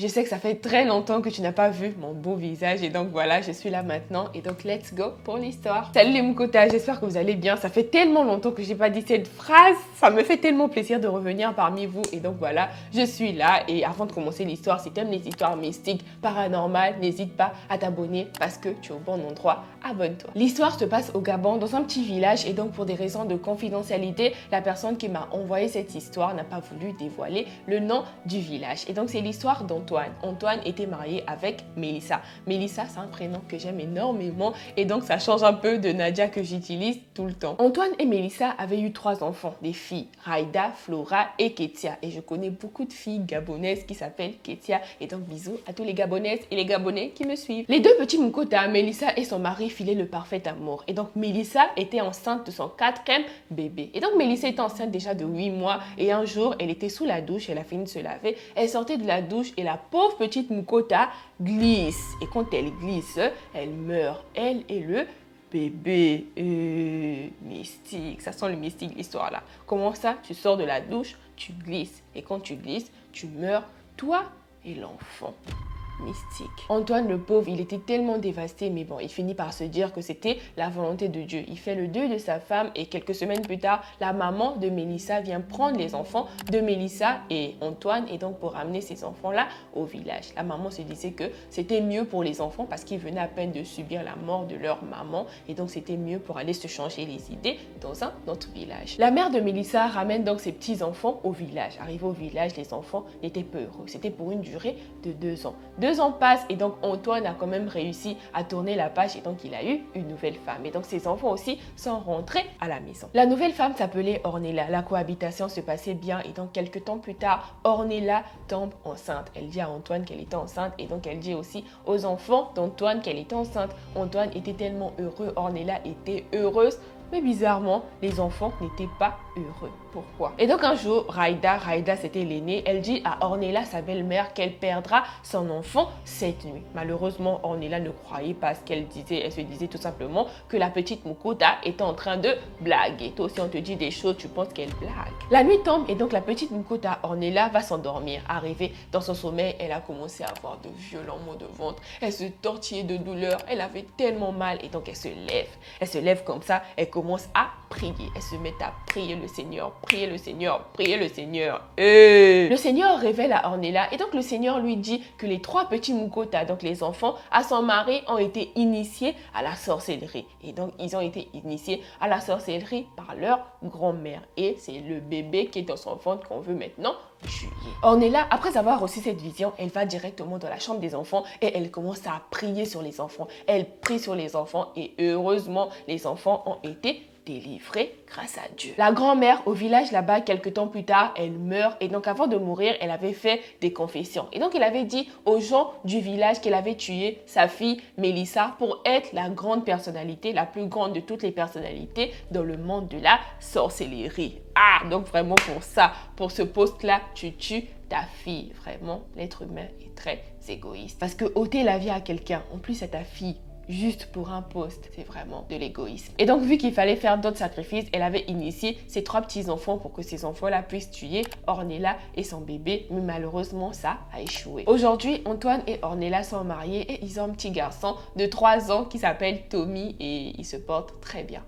Je sais que ça fait très longtemps que tu n'as pas vu mon beau visage et donc voilà, je suis là maintenant et donc let's go pour l'histoire. Salut les Mukota, j'espère que vous allez bien. Ça fait tellement longtemps que j'ai pas dit cette phrase. Ça me fait tellement plaisir de revenir parmi vous et donc voilà, je suis là et avant de commencer l'histoire, si tu aimes les histoires mystiques, paranormales, n'hésite pas à t'abonner parce que tu es au bon endroit. Abonne-toi. L'histoire se passe au Gabon dans un petit village et donc pour des raisons de confidentialité, la personne qui m'a envoyé cette histoire n'a pas voulu dévoiler le nom du village. Et donc c'est l'histoire d'Antoine. Antoine était marié avec Mélissa. Mélissa, c'est un prénom que j'aime énormément et donc ça change un peu de Nadia que j'utilise tout le temps. Antoine et Mélissa avaient eu 3 enfants, des filles, Raïda, Flora et Ketia. Et je connais beaucoup de filles gabonaises qui s'appellent Ketia. Et donc bisous à tous les Gabonaises et les Gabonais qui me suivent. Les deux petits Mukota, Mélissa et son mari, filaient le parfait amour. Et donc Mélissa était enceinte de son 4e bébé. Et donc Mélissa était enceinte déjà de 8 mois et un jour, elle était sous la douche, elle a fini de se laver, elle sortait de la douche et la pauvre petite Mukota glisse. Et quand elle glisse, elle meurt, elle et le bébé. Mystique, ça sent le mystique l'histoire là. Comment ça? Tu sors de la douche, tu glisses et quand tu glisses, tu meurs, toi et l'enfant. Mystique. Antoine le pauvre, il était tellement dévasté, mais bon, il finit par se dire que c'était la volonté de Dieu. Il fait le deuil de sa femme et quelques semaines plus tard, la maman de Mélissa vient prendre les enfants de Mélissa et Antoine et donc pour ramener ces enfants-là au village. La maman se disait que c'était mieux pour les enfants parce qu'ils venaient à peine de subir la mort de leur maman et donc c'était mieux pour aller se changer les idées dans un autre village. La mère de Mélissa ramène donc ses petits-enfants au village. Arrivé au village, les enfants n'étaient pas heureux. C'était pour une durée de 2 ans. 2 ans passent et donc Antoine a quand même réussi à tourner la page et donc il a eu une nouvelle femme. Et donc ses enfants aussi sont rentrés à la maison. La nouvelle femme s'appelait Ornella. La cohabitation se passait bien et donc quelques temps plus tard, Ornella tombe enceinte. Elle dit à Antoine qu'elle était enceinte et donc elle dit aussi aux enfants d'Antoine qu'elle était enceinte. Antoine était tellement heureux, Ornella était heureuse. Mais bizarrement, les enfants n'étaient pas heureux. Pourquoi? Et donc un jour, Raïda c'était l'aînée, elle dit à Ornella, sa belle-mère, qu'elle perdra son enfant cette nuit. Malheureusement, Ornella ne croyait pas ce qu'elle disait. Elle se disait tout simplement que la petite Mukota était en train de blaguer. Toi aussi, on te dit des choses, tu penses qu'elle blague. La nuit tombe et donc la petite Mukota, Ornella, va s'endormir. Arrivée dans son sommeil, elle a commencé à avoir de violents maux de ventre. Elle se tortillait de douleur, elle avait tellement mal et donc elle se lève. Elle se lève comme ça, elle commence à prier. Elle se met à prier le Seigneur, prier le Seigneur, prier le Seigneur. Le Seigneur révèle à Ornella et donc le Seigneur lui dit que les 3 petits Mukota, donc les enfants, à son mari, ont été initiés à la sorcellerie. Et donc ils ont été initiés à la sorcellerie par leur grand-mère. Et c'est le bébé qui est dans son ventre qu'on veut maintenant tuer. Ornella, après avoir reçu cette vision, elle va directement dans la chambre des enfants et elle commence à prier sur les enfants. Elle prie sur les enfants et heureusement, les enfants ont été délivrée grâce à Dieu. La grand-mère au village là-bas, quelques temps plus tard, elle meurt et donc avant de mourir, elle avait fait des confessions. Et donc elle avait dit aux gens du village qu'elle avait tué sa fille Mélissa pour être la grande personnalité, la plus grande de toutes les personnalités dans le monde de la sorcellerie. Ah, donc vraiment pour ça, pour ce poste-là, tu tues ta fille. Vraiment, l'être humain est très égoïste. Parce que ôter la vie à quelqu'un, en plus à ta fille, juste pour un poste, c'est vraiment de l'égoïsme. Et donc, vu qu'il fallait faire d'autres sacrifices, elle avait initié ses 3 petits-enfants pour que ces enfants-là puissent tuer Ornella et son bébé. Mais malheureusement, ça a échoué. Aujourd'hui, Antoine et Ornella sont mariés et ils ont un petit garçon de 3 ans qui s'appelle Tommy et ils se portent très bien.